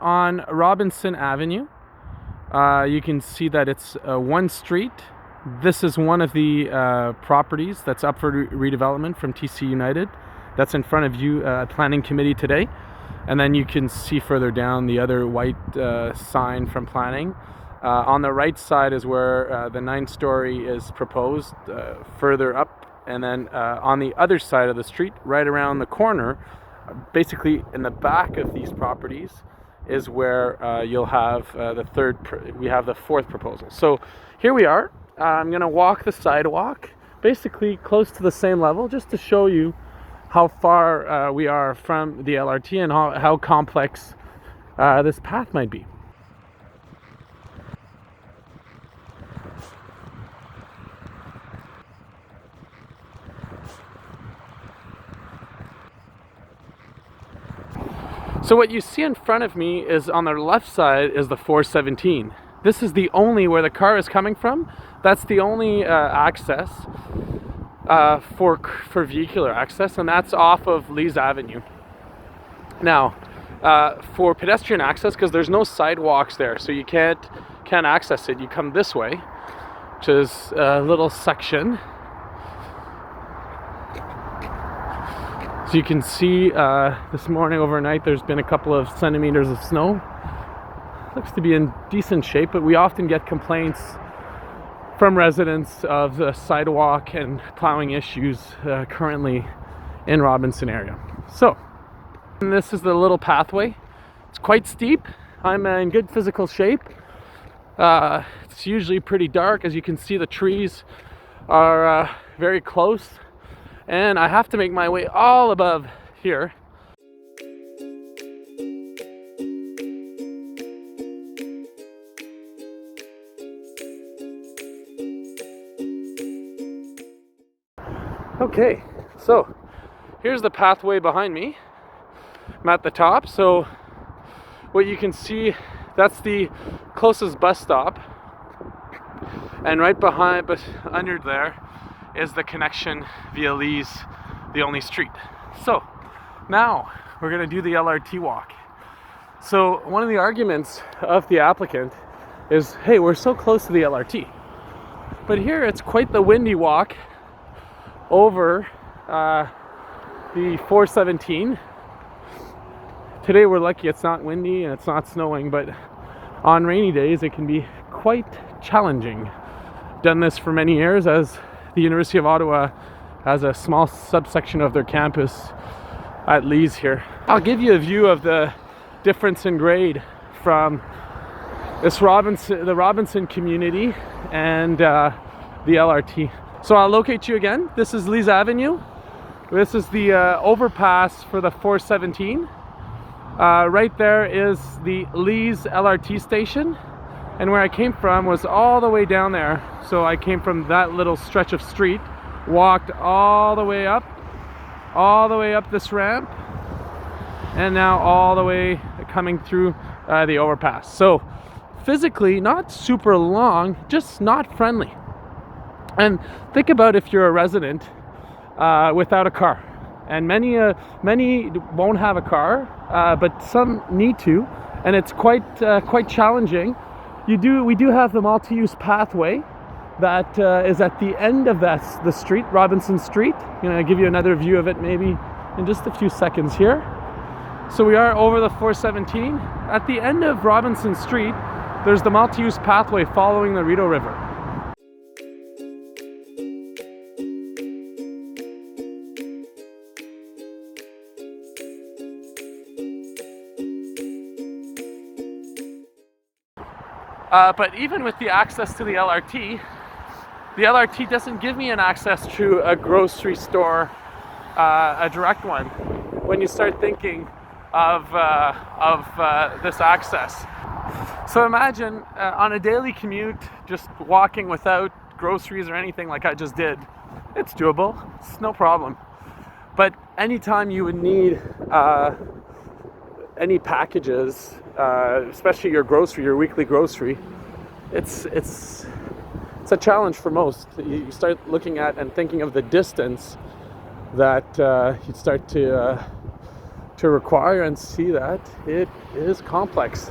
on Robinson Avenue. You can see that it's one street. This is one of the properties that's up for redevelopment from TC United. That's in front of you, Planning Committee today. And then you can see further down the other white sign from Planning. On the right side is where the 9-story is proposed, further up. And then on the other side of the street, right around the corner, basically in the back of these properties, is where you'll have we have the fourth proposal. So here we are. I'm gonna walk the sidewalk, basically close to the same level, just to show you how far we are from the LRT and how complex this path might be. So what you see in front of me is, on the left side is the 417. This is the only, where the car is coming from, that's the only access for vehicular access, and that's off of Lees Avenue. Now, for pedestrian access, because there's no sidewalks there, so you can't access it, you come this way, which is a little section. So you can see this morning overnight there's been a couple of centimeters of snow. Looks to be in decent shape, but we often get complaints from residents of the sidewalk and plowing issues currently in Robinson area. So this is the little pathway. It's quite steep. I'm in good physical shape. It's usually pretty dark. As you can see, the trees are very close, and I have to make my way all above here. Okay, so here's the pathway behind me. I'm at the top, so what you can see, that's the closest bus stop, and right behind, but under there, is the connection via Lees, the only street. So now we're gonna do the LRT walk. So one of the arguments of the applicant is, hey, we're so close to the LRT, but here it's quite the windy walk over the 417. Today we're lucky it's not windy and it's not snowing, but on rainy days it can be quite challenging. Done this for many years, as the University of Ottawa has a small subsection of their campus at Lees here. I'll give you a view of the difference in grade from this the Robinson community and the LRT. So I'll locate you again. This is Lees Avenue. This is the overpass for the 417. Right there is the Lees LRT station. And where I came from was all the way down there. So I came from that little stretch of street, walked all the way up this ramp, and now all the way coming through the overpass. So physically not super long, just not friendly. And think about if you're a resident without a car, and many won't have a car, but some need to, and it's quite challenging. We do have the multi-use pathway that is at the end of the street, Robinson Street. I'm gonna give you another view of it maybe in just a few seconds here. So we are over the 417. At the end of Robinson Street, there's the multi-use pathway following the Rideau River. But even with the access to the LRT doesn't give me an access to a grocery store, a direct one, when you start thinking of this access. So imagine on a daily commute, just walking without groceries or anything like I just did. It's doable, it's no problem. But anytime you would need any packages, especially your weekly grocery, it's a challenge for most. You start looking at and thinking of the distance that you'd start to to require and see that it is complex.